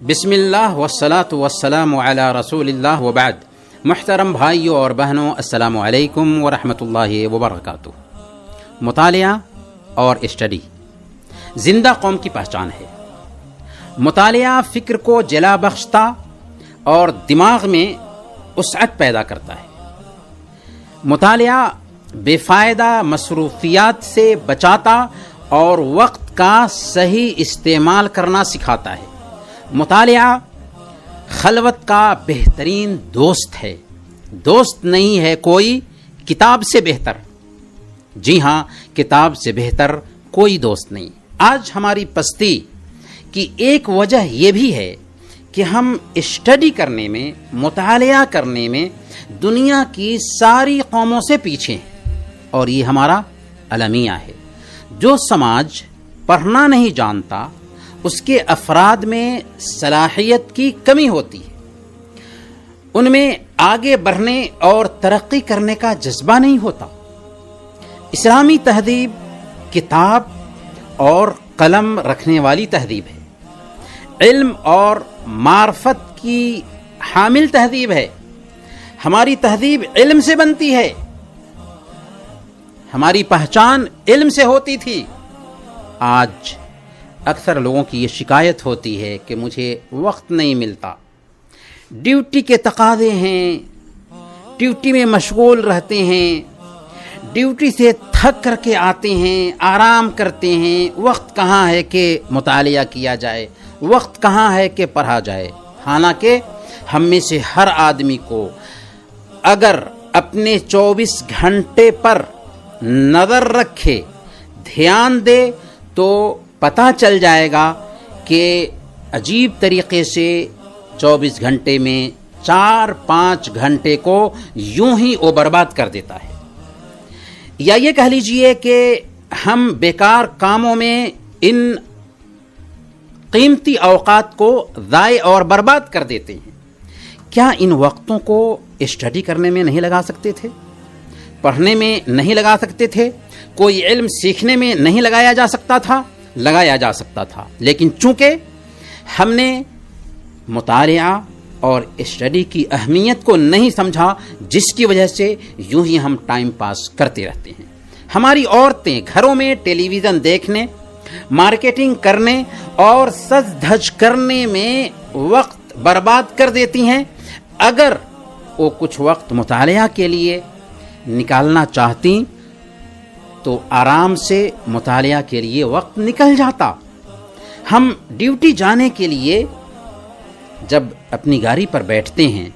بسم اللہ والصلاة والسلام علی رسول اللہ وبعد. محترم بھائیوں اور بہنوں، السلام علیکم ورحمۃ اللہ وبرکاتہ. مطالعہ اور اسٹڈی زندہ قوم کی پہچان ہے. مطالعہ فکر کو جلا بخشتا اور دماغ میں وسعت پیدا کرتا ہے. مطالعہ بے فائدہ مصروفیات سے بچاتا اور وقت کا صحیح استعمال کرنا سکھاتا ہے. مطالعہ خلوت کا بہترین دوست ہے. دوست نہیں ہے کوئی کتاب سے بہتر. جی ہاں، کتاب سے بہتر کوئی دوست نہیں. آج ہماری پستی کی ایک وجہ یہ بھی ہے کہ ہم اسٹڈی کرنے میں، مطالعہ کرنے میں دنیا کی ساری قوموں سے پیچھے ہیں، اور یہ ہمارا المیہ ہے. جو سماج پڑھنا نہیں جانتا، اس کے افراد میں صلاحیت کی کمی ہوتی ہے. ان میں آگے بڑھنے اور ترقی کرنے کا جذبہ نہیں ہوتا. اسلامی تہذیب کتاب اور قلم رکھنے والی تہذیب ہے. علم اور معرفت کی حامل تہذیب ہے. ہماری تہذیب علم سے بنتی ہے. ہماری پہچان علم سے ہوتی تھی. آج اکثر لوگوں کی یہ شکایت ہوتی ہے کہ مجھے وقت نہیں ملتا، ڈیوٹی کے تقاضے ہیں، ڈیوٹی میں مشغول رہتے ہیں، ڈیوٹی سے تھک کر کے آتے ہیں، آرام کرتے ہیں، وقت کہاں ہے کہ مطالعہ کیا جائے، وقت کہاں ہے کہ پڑھا جائے. حالانکہ ہم میں سے ہر آدمی کو اگر اپنے 24 گھنٹے پر نظر رکھے، دھیان دے، تو پتہ چل جائے گا کہ عجیب طریقے سے 24 گھنٹے میں 4-5 گھنٹے کو یوں ہی وہ برباد کر دیتا ہے. یا یہ کہہ لیجئے کہ ہم بیکار کاموں میں ان قیمتی اوقات کو ضائع اور برباد کر دیتے ہیں. کیا ان وقتوں کو اسٹڈی کرنے میں نہیں لگا سکتے تھے؟ پڑھنے میں نہیں لگا سکتے تھے؟ کوئی علم سیکھنے میں نہیں لگایا جا سکتا تھا؟ لگایا جا سکتا تھا. لیکن چونکہ ہم نے مطالعہ اور اسٹڈی کی اہمیت کو نہیں سمجھا، جس کی وجہ سے یوں ہی ہم ٹائم پاس کرتے رہتے ہیں. ہماری عورتیں گھروں میں ٹیلی ویژن دیکھنے، مارکیٹنگ کرنے اور سج دھج کرنے میں وقت برباد کر دیتی ہیں. اگر وہ کچھ وقت مطالعہ کے لیے نکالنا چاہتی تو آرام سے مطالعہ کے لیے وقت نکل جاتا. ہم ڈیوٹی جانے کے لیے جب اپنی گاڑی پر بیٹھتے ہیں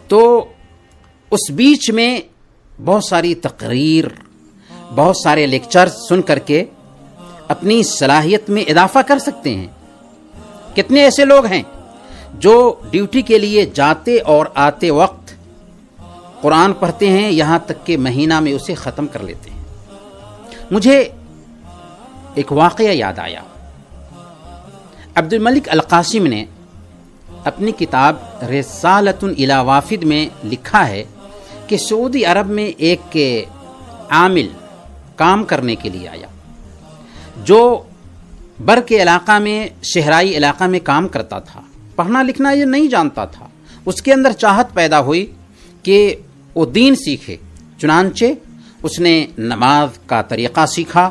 تو اس بیچ میں بہت ساری تقریر، بہت سارے لیکچر سن کر کے اپنی صلاحیت میں اضافہ کر سکتے ہیں. کتنے ایسے لوگ ہیں جو ڈیوٹی کے لیے جاتے اور آتے وقت قرآن پڑھتے ہیں، یہاں تک کہ مہینہ میں اسے ختم کر لیتے ہیں. مجھے ایک واقعہ یاد آیا. عبد الملک القاسم نے اپنی کتاب رسالۃ الی وافد میں لکھا ہے کہ سعودی عرب میں ایک عامل کام کرنے کے لیے آیا جو بر کے علاقہ میں، صحرائی علاقہ میں کام کرتا تھا. پڑھنا لکھنا یہ نہیں جانتا تھا. اس کے اندر چاہت پیدا ہوئی کہ وہ دین سیکھے. چنانچہ اس نے نماز کا طریقہ سیکھا،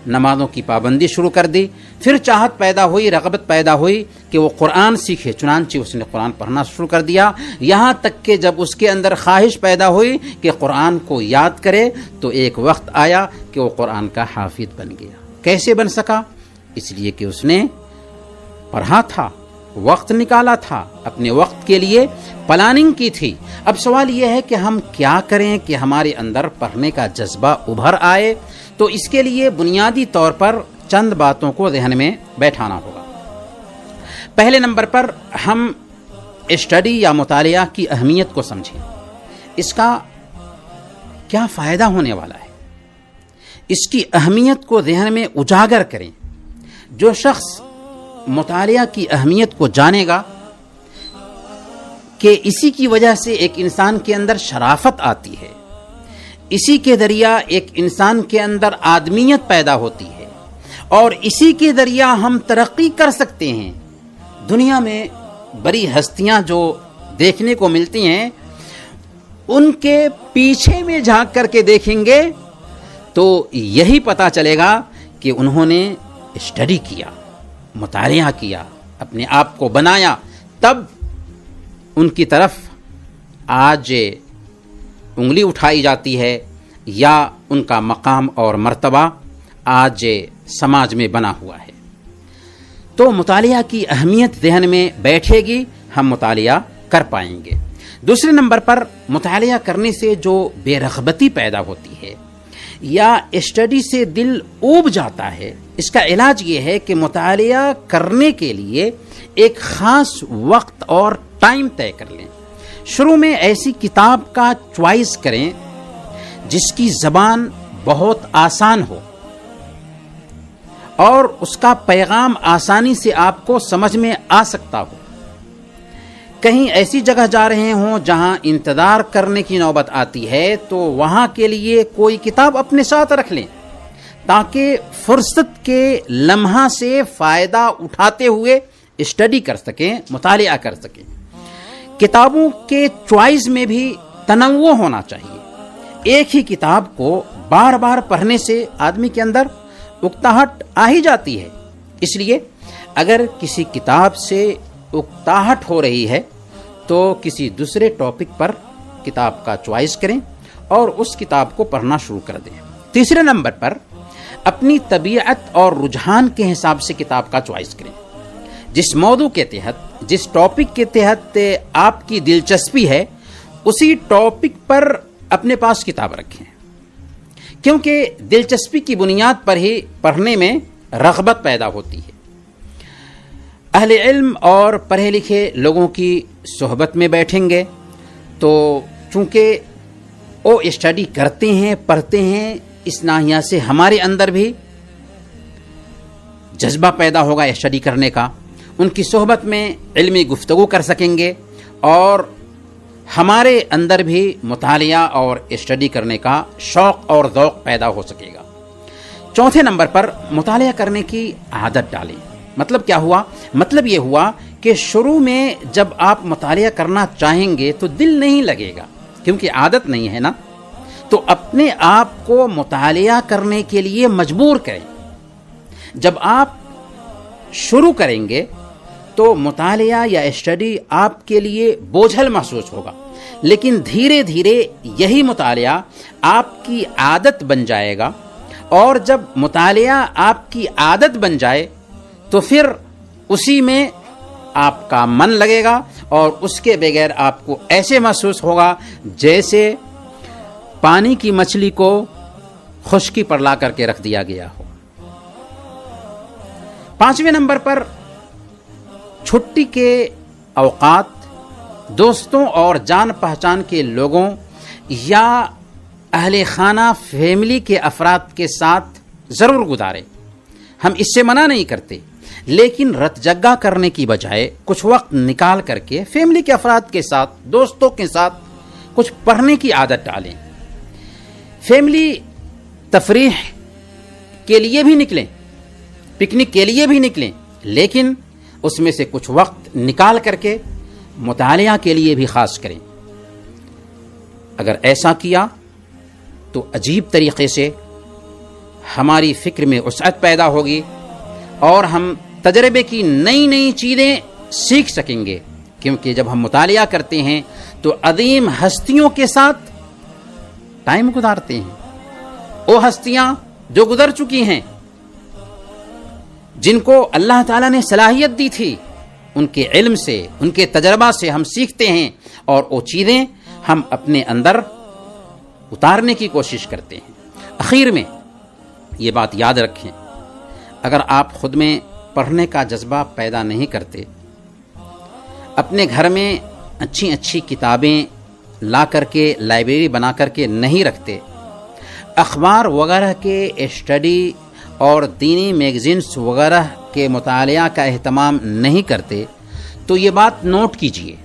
نمازوں کی پابندی شروع کر دی. پھر چاہت پیدا ہوئی، رغبت پیدا ہوئی کہ وہ قرآن سیکھے. چنانچہ اس نے قرآن پڑھنا شروع کر دیا. یہاں تک کہ جب اس کے اندر خواہش پیدا ہوئی کہ قرآن کو یاد کرے تو ایک وقت آیا کہ وہ قرآن کا حافظ بن گیا. کیسے بن سکا؟ اس لیے کہ اس نے پڑھا تھا، وقت نکالا تھا، اپنے وقت کے لیے پلاننگ کی تھی. اب سوال یہ ہے کہ ہم کیا کریں کہ ہمارے اندر پڑھنے کا جذبہ ابھر آئے؟ تو اس کے لیے بنیادی طور پر چند باتوں کو ذہن میں بیٹھانا ہوگا. پہلے نمبر پر ہم اسٹڈی یا مطالعہ کی اہمیت کو سمجھیں. اس کا کیا فائدہ ہونے والا ہے، اس کی اہمیت کو ذہن میں اجاگر کریں. جو شخص مطالعہ کی اہمیت کو جانے گا کہ اسی کی وجہ سے ایک انسان کے اندر شرافت آتی ہے، اسی کے ذریعہ ایک انسان کے اندر آدمیت پیدا ہوتی ہے، اور اسی کے ذریعہ ہم ترقی کر سکتے ہیں، دنیا میں بڑی ہستیاں جو دیکھنے کو ملتی ہیں ان کے پیچھے میں جھانک کر کے دیکھیں گے تو یہی پتہ چلے گا کہ انہوں نے اسٹڈی کیا، مطالعہ کیا، اپنے آپ کو بنایا، تب ان کی طرف آج انگلی اٹھائی جاتی ہے یا ان کا مقام اور مرتبہ آج سماج میں بنا ہوا ہے۔ تو مطالعہ کی اہمیت ذہن میں بیٹھے گی، ہم مطالعہ کر پائیں گے۔ دوسرے نمبر پر مطالعہ کرنے سے جو بے رغبتی پیدا ہوتی ہے یا اسٹڈی سے دل اوب جاتا ہے، اس کا علاج یہ ہے کہ مطالعہ کرنے کے لیے ایک خاص وقت اور ٹائم طے کر لیں۔ شروع میں ایسی کتاب کا چوائس کریں جس کی زبان بہت آسان ہو اور اس کا پیغام آسانی سے آپ کو سمجھ میں آ سکتا ہو۔ کہیں ایسی جگہ جا رہے ہوں جہاں انتظار کرنے کی نوبت آتی ہے تو وہاں کے لیے کوئی کتاب اپنے ساتھ رکھ لیں تاکہ فرصت کے لمحہ سے فائدہ اٹھاتے ہوئے اسٹڈی کر سکیں، مطالعہ کر سکیں۔ کتابوں کے چوائس میں بھی تنوع ہونا چاہیے۔ ایک ہی کتاب کو بار بار پڑھنے سے آدمی کے اندر اکتاہٹ آ ہی جاتی ہے، اس لیے اگر کسی کتاب سے اکتاہٹ ہو رہی ہے تو کسی دوسرے ٹاپک پر کتاب کا چوائس کریں اور اس کتاب کو پڑھنا شروع کر دیں۔ تیسرے نمبر پر اپنی طبیعت اور رجحان کے حساب سے کتاب کا چوائس کریں۔ جس موضوع کے تحت، جس ٹاپک کے تحت آپ کی دلچسپی ہے، اسی ٹاپک پر اپنے پاس کتاب رکھیں، کیونکہ دلچسپی کی بنیاد پر ہی پڑھنے میں رغبت پیدا ہوتی ہے۔ اہل علم اور پڑھے لکھے لوگوں کی صحبت میں بیٹھیں گے تو چونکہ وہ اسٹڈی کرتے ہیں، پڑھتے ہیں، اس ناحیہ سے ہمارے اندر بھی جذبہ پیدا ہوگا اسٹڈی کرنے کا۔ ان کی صحبت میں علمی گفتگو کر سکیں گے اور ہمارے اندر بھی مطالعہ اور اسٹڈی کرنے کا شوق اور ذوق پیدا ہو سکے گا۔ چوتھے نمبر پر مطالعہ کرنے کی عادت ڈالیں۔ مطلب کیا ہوا؟ مطلب یہ ہوا کہ شروع میں جب آپ مطالعہ کرنا چاہیں گے تو دل نہیں لگے گا، کیونکہ عادت نہیں ہے نا، تو اپنے آپ کو مطالعہ کرنے کے لیے مجبور کریں۔ جب آپ شروع کریں گے تو مطالعہ یا اسٹڈی آپ کے لیے بوجھل محسوس ہوگا، لیکن دھیرے دھیرے یہی مطالعہ آپ کی عادت بن جائے گا، اور جب مطالعہ آپ کی عادت بن جائے تو پھر اسی میں آپ کا من لگے گا اور اس کے بغیر آپ کو ایسے محسوس ہوگا جیسے پانی کی مچھلی کو خشکی پر لا کر کے رکھ دیا گیا ہو۔ پانچویں نمبر پر چھٹی کے اوقات دوستوں اور جان پہچان کے لوگوں یا اہل خانہ فیملی کے افراد کے ساتھ ضرور گزاریں۔ ہم اس سے منع نہیں کرتے، لیکن رت جگہ کرنے کی بجائے کچھ وقت نکال کر کے فیملی کے افراد کے ساتھ، دوستوں کے ساتھ کچھ پڑھنے کی عادت ڈالیں۔ فیملی تفریح کے لیے بھی نکلیں، پکنک کے لیے بھی نکلیں، لیکن اس میں سے کچھ وقت نکال کر کے مطالعہ کے لیے بھی خاص کریں۔ اگر ایسا کیا تو عجیب طریقے سے ہماری فکر میں وسعت پیدا ہوگی اور ہم تجربے کی نئی نئی چیزیں سیکھ سکیں گے، کیونکہ جب ہم مطالعہ کرتے ہیں تو عظیم ہستیوں کے ساتھ ٹائم گزارتے ہیں۔ وہ ہستیاں جو گزر چکی ہیں، جن کو اللہ تعالیٰ نے صلاحیت دی تھی، ان کے علم سے، ان کے تجربہ سے ہم سیکھتے ہیں اور وہ چیزیں ہم اپنے اندر اتارنے کی کوشش کرتے ہیں۔ آخر میں یہ بات یاد رکھیں، اگر آپ خود میں پڑھنے کا جذبہ پیدا نہیں کرتے، اپنے گھر میں اچھی اچھی کتابیں لا کر کے لائبریری بنا کر کے نہیں رکھتے، اخبار وغیرہ کے اسٹڈی اور دینی میگزینس وغیرہ کے مطالعہ کا اہتمام نہیں کرتے، تو یہ بات نوٹ کیجئے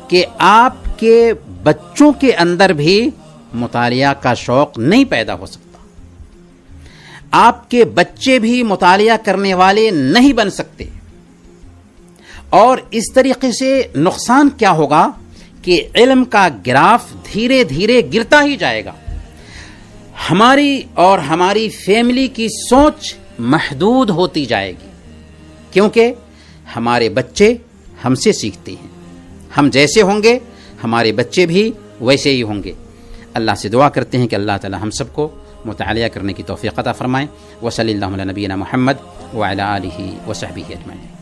کہ آپ کے بچوں کے اندر بھی مطالعہ کا شوق نہیں پیدا ہو سکتا، آپ کے بچے بھی مطالعہ کرنے والے نہیں بن سکتے۔ اور اس طریقے سے نقصان کیا ہوگا کہ علم کا گراف دھیرے دھیرے گرتا ہی جائے گا. ہماری اور ہماری فیملی کی سوچ محدود ہوتی جائے گی، کیونکہ ہمارے بچے ہم سے سیکھتے ہیں. ہم جیسے ہوں گے ہمارے بچے بھی ویسے ہی ہوں گے. اللہ سے دعا کرتے ہیں کہ اللہ تعالی ہم سب کو مطالعہ کرنے کی توفیق عطا فرمائیں. وصلی اللہ علی نبینا محمد وعلی آلہ وصحبہ اجمعین.